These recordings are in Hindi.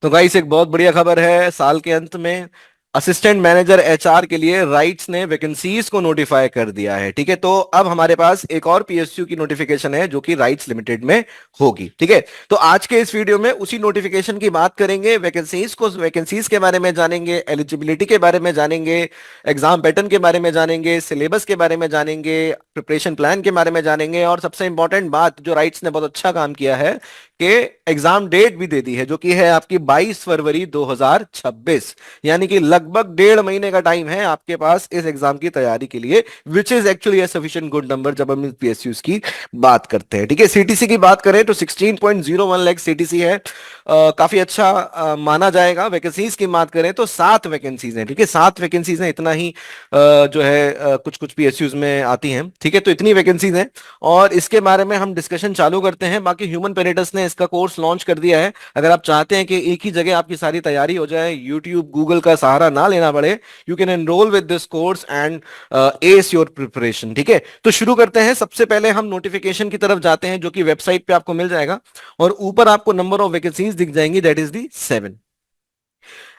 तो गाइस एक बहुत बढ़िया खबर है। साल के अंत में असिस्टेंट मैनेजर एचआर के लिए राइट्स ने वैकेंसीज को नोटिफाई कर दिया है। ठीक है, तो अब हमारे पास एक और पीएसयू की नोटिफिकेशन है जो कि राइट्स लिमिटेड में होगी। ठीक है, तो आज के इस वीडियो में उसी नोटिफिकेशन की बात करेंगे, वैकेंसीज के बारे में जानेंगे, एलिजिबिलिटी के बारे में जानेंगे, एग्जाम पैटर्न के बारे में जानेंगे, सिलेबस के बारे में जानेंगे, प्रिपरेशन प्लान के बारे में जानेंगे, और सबसे इंपॉर्टेंट बात जो राइट्स ने बहुत अच्छा काम किया है कि एग्जाम डेट भी दे दी है, जो कि है आपकी 22 फरवरी 2026। यानी कि लगभग 1.5 महीने का टाइम है आपके पास इस एग्जाम की तैयारी के लिए, which is actually A sufficient good number जब हम पीएसयूज की बात करते हैं। ठीक है, सीटीसी की बात करें तो 16.01 लाख सीटीसी है। काफी अच्छा माना जाएगा। वैकेंसीज की बात करें तो 7 वैकेंसीज हैं। ठीक है, 7 वैकेंसीज हैं, इतना ही जो है कुछ कुछ पीएसयूज में आती हैं। ठीक है, तो इतनी वैकेंसीज हैं और इसके बारे में हम डिस्कशन चालू करते हैं। बाकी ह्यूमन पेरेटस ने इसका कोर्स लॉन्च कर दिया है। अगर आप चाहते हैं कि एक ही जगह आपकी सारी तैयारी हो जाए, यूट्यूब गूगल का सहारा ना लेना पड़े, you can enrol with this course and S your preparation. ठीक है, तो शुरू करते हैं। सबसे पहले हम नोटिफिकेशन की तरफ जाते हैं जो कि वेबसाइट पे आपको मिल जाएगा और ऊपर आपको नंबर ऑफ वैकेंसीज दिख जाएंगी, दैट इज दी 7।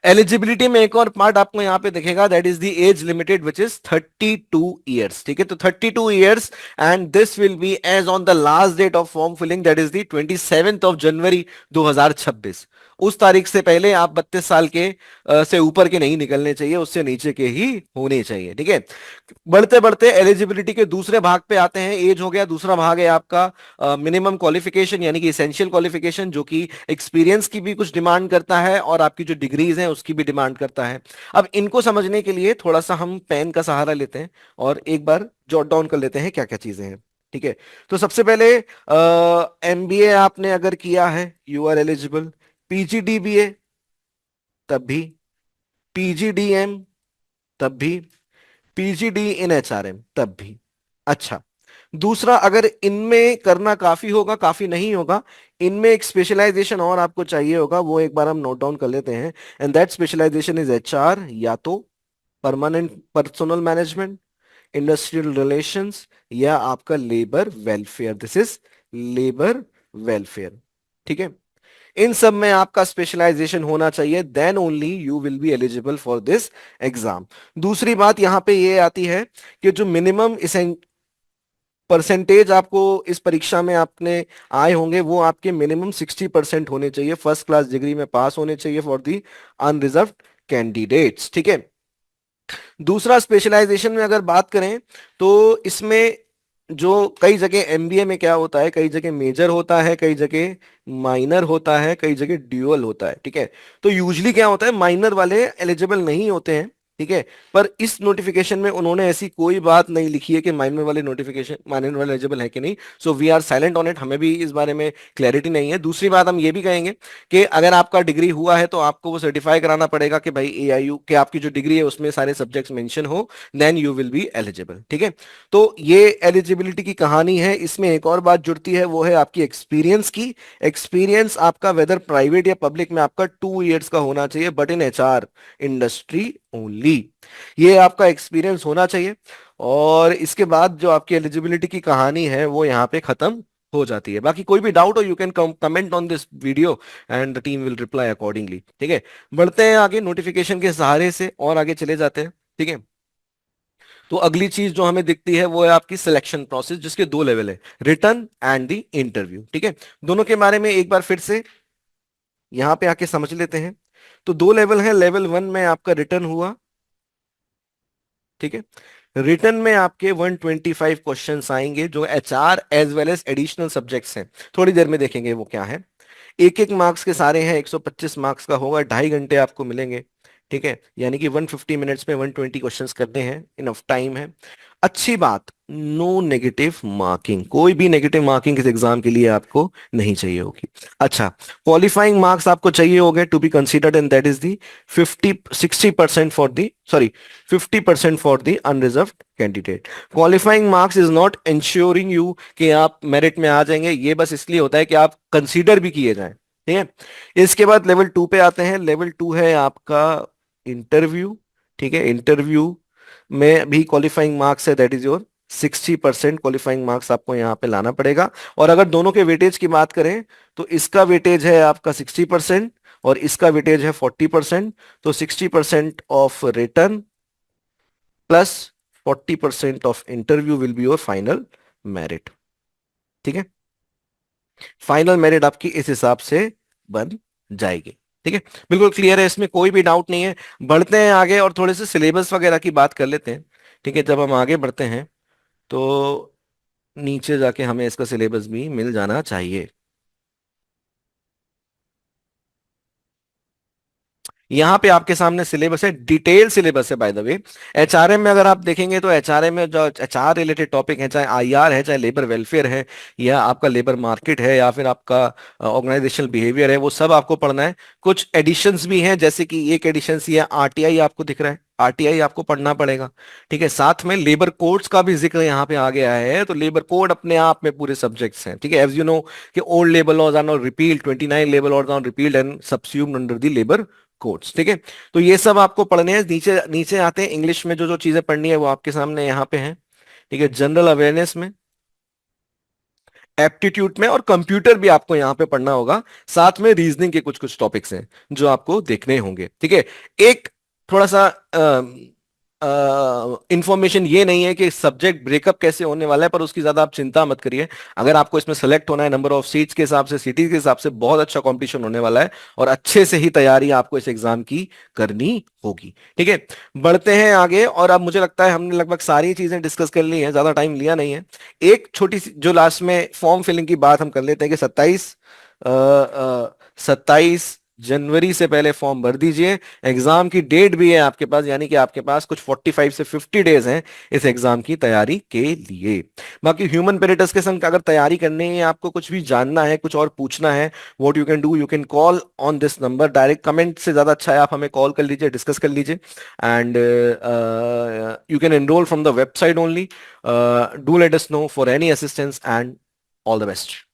एलिजिबिलिटी में एक और पार्ट आपको यहां पे दिखेगा, that is the age limited which is 32 years. ठीक है, तो 32 years and this will be age on the last date of form filling, that is the 27 January 2026। उस तारीख से पहले आप 32 साल के से ऊपर के नहीं निकलने चाहिए, उससे नीचे के ही होने चाहिए। ठीक है, बढ़ते बढ़ते एलिजिबिलिटी के दूसरे भाग पे आते हैं। एज हो गया, दूसरा भाग है आपका मिनिमम क्वालिफिकेशन यानी कि एसेंशियल क्वालिफिकेशन, जो कि एक्सपीरियंस की भी कुछ डिमांड करता है और आपकी जो डिग्रीज हैं उसकी भी डिमांड करता है। अब इनको समझने के लिए थोड़ा सा हम पेन का सहारा लेते हैं और एक बार जॉट डाउन कर लेते हैं क्या क्या चीजें हैं। ठीक है, तो सबसे पहले एमबीए आपने अगर किया है, यू आर एलिजिबल। पीजीडीबीए तब भी, पीजीडीएम तब भी, पीजीडी इन एचआरएम तब भी। अच्छा, दूसरा, अगर इनमें करना काफी होगा, काफी नहीं होगा, इनमें एक स्पेशलाइजेशन और आपको चाहिए होगा, वो एक बार हम नोट डाउन कर लेते हैं। And that specialisation is HR, या तो permanent personal management, industrial relations, या आपका labour welfare. This is labour welfare. ठीक है, इन सब में आपका स्पेशलाइजेशन होना चाहिए, then only you will be eligible for this exam. दूसरी बात यहां पे ये आती है कि जो मिनिमम परसेंटेज आपको इस परीक्षा में आपने आए होंगे वो आपके मिनिमम 60% होने चाहिए, फर्स्ट क्लास डिग्री में पास होने चाहिए फॉर दी अनरिजर्व्ड कैंडिडेट्स। ठीक है, दूसरा, स्पेशलाइजेशन में अगर बात करें तो इसमें जो कई जगह एमबीए में क्या होता है, कई जगह मेजर होता है, कई जगह माइनर होता है, कई जगह ड्यूअल होता है। ठीक है, तो यूजली क्या होता है, माइनर वाले एलिजिबल नहीं होते हैं। ठीक है, पर इस नोटिफिकेशन में उन्होंने ऐसी कोई बात नहीं लिखी है कि माइनर वाले एलिजिबल है कि नहीं। So we are silent on it, हमें भी इस बारे में क्लैरिटी नहीं है। दूसरी बात हम ये भी कहेंगे कि अगर आपका डिग्री हुआ है तो आपको वो सर्टिफाई कराना पड़ेगा कि भाई एआईयू के आपकी जो डिग्री है उसमें सारे सब्जेक्ट्स मेंशन हो, then you will be eligible. ठीक है, तो ये एलिजिबिलिटी की कहानी है। इसमें एक और बात जुड़ती है, वो है आपकी एक्सपीरियंस की। एक्सपीरियंस आपका वेदर प्राइवेट या पब्लिक में आपका 2 इयर्स का होना चाहिए, but in HR industry only, ये आपका एक्सपीरियंस होना चाहिए। और इसके बाद जो आपकी एलिजिबिलिटी की कहानी है वो यहाँ पे खत्म हो जाती है। बाकी कोई भी डाउट हो, you can comment on this video and the team will reply accordingly. ठीक है, बढ़ते हैं आगे नोटिफिकेशन के सहारे से और आगे चले जाते हैं। ठीक है, तो अगली चीज जो हमें दिखती है वो है आपकी सिलेक्शन प्रोसेस, जिसके 2 लेवल है, रिटर्न एंड द इंटरव्यू। ठीक है, दोनों के बारे में एक बार फिर से यहां पे आके समझ लेते हैं। तो 2 लेवल है, लेवल 1 में आपका रिटर्न हुआ। ठीक है, रिटर्न में आपके 125 क्वेश्चंस आएंगे जो HR as well as additional subjects हैं। थोड़ी देर में देखेंगे वो क्या है। एक एक मार्क्स के सारे हैं, 125 मार्क्स का होगा, 2.5 घंटे आपको मिलेंगे। ठीक है, यानी कि 150 मिनट्स में 120 क्वेश्चंस करने हैं, इनफ टाइम है। अच्छी बात, नो नेगेटिव मार्किंग, कोई भी नेगेटिव मार्किंग इस एग्जाम के लिए आपको नहीं चाहिए होगी। अच्छा, क्वालिफाइंग मार्क्स आपको चाहिए होंगे to be considered, and that is the 60% for the, sorry, 50% for the unreserved candidate. Qualifying marks is not ensuring you कि आप मेरिट में आ जाएंगे, ये बस इसलिए होता है कि आप कंसीडर भी किए जाएं। ठीक है, इसके बाद लेवल 2 पे आते हैं। लेवल 2 है आपका इंटरव्यू। ठीक है, इंटरव्यू में भी क्वालिफाइंग मार्क्स है, that is your 60% qualifying marks आपको यहाँ पे लाना पड़ेगा। और अगर दोनों के वेटेज की बात करें तो इसका वेटेज है आपका 60% और इसका वेटेज है 40%। तो 60% of return plus 40% of interview will be your final merit. ठीक है, फाइनल मेरिट आपकी इस हिसाब से बन जाएगी। ठीक है, बिल्कुल क्लियर है, इसमें कोई भी डाउट नहीं है। बढ़ते हैं आगे और थोड़े से सिलेबस वगैरह की बात कर लेते हैं। ठीक है, जब हम आगे बढ़ते हैं तो नीचे जाके हमें इसका सिलेबस भी मिल जाना चाहिए। यहाँ पे आपके सामने सिलेबस है, डिटेल सिलेबस है बाय द वे। एचआरएम में अगर आप देखेंगे तो एचआरएम में जो एचआर रिलेटेड टॉपिक है, चाहे आईआर है, चाहे लेबर वेलफेयर है, या आपका लेबर मार्केट है, या फिर आपका ऑर्गेनाइजेशनल बिहेवियर है, वो सब आपको पढ़ना है। कुछ एडिशंस भी हैं, जैसे कि एक एडिशन ये आरटीआई आपको दिख रहा है, आरटीआई आपको पढ़ना पड़ेगा। ठीक है, साथ में लेबर कोड्स का भी जिक्र यहाँ पे आ गया है, तो लेबर कोड अपने आप में पूरे सब्जेक्ट्स हैं। ठीक है, एज यू नो कि old labour laws are not repealed, 29 labour laws are repealed and subsumed under the labour codes. ठीक है, तो ये सब आपको पढ़ने हैं। नीचे नीचे आते हैं, इंग्लिश में जो जो चीजें पढ़नी है वो आपके सामने यहाँ पे है। ठीक है, जनरल अवेयरनेस में, एप्टीट्यूड में और कंप्यूटर भी आपको यहाँ पे पढ़ना होगा। साथ में रीजनिंग के कुछ कुछ टॉपिक्स हैं जो आपको देखने होंगे। ठीक है, एक थोड़ा सा इंफॉर्मेशन ये नहीं है कि सब्जेक्ट ब्रेकअप कैसे होने वाला है, पर उसकी ज्यादा आप चिंता मत करिए। अगर आपको इसमें सेलेक्ट होना है, नंबर ऑफ सीट्स के हिसाब से, सिटीज के हिसाब से बहुत अच्छा कंपटीशन होने वाला है, और अच्छे से ही तैयारी आपको इस एग्जाम की करनी होगी। ठीक है, बढ़ते हैं आगे। और अब मुझे लगता है हमने लगभग सारी चीजें डिस्कस कर ली हैं, ज्यादा टाइम लिया नहीं है। एक छोटी सी जो लास्ट में फॉर्म फिलिंग की बात हम कर लेते हैं कि 27 जनवरी से पहले फॉर्म भर दीजिए। एग्जाम की डेट भी है आपके पास, यानी कि आपके पास कुछ 45 से 50 डेज हैं इस एग्जाम की तैयारी के लिए। बाकी ह्यूमन पेरिटस के संग अगर तैयारी करनी है, आपको कुछ भी जानना है, कुछ और पूछना है, what you can do, you can call on this number. Direct comment से ज्यादा अच्छा है आप हमें कॉल कर लीजिए, डिस्कस कर लीजिए। And you can enrol from the website only. Do let us know for any assistance and all the best.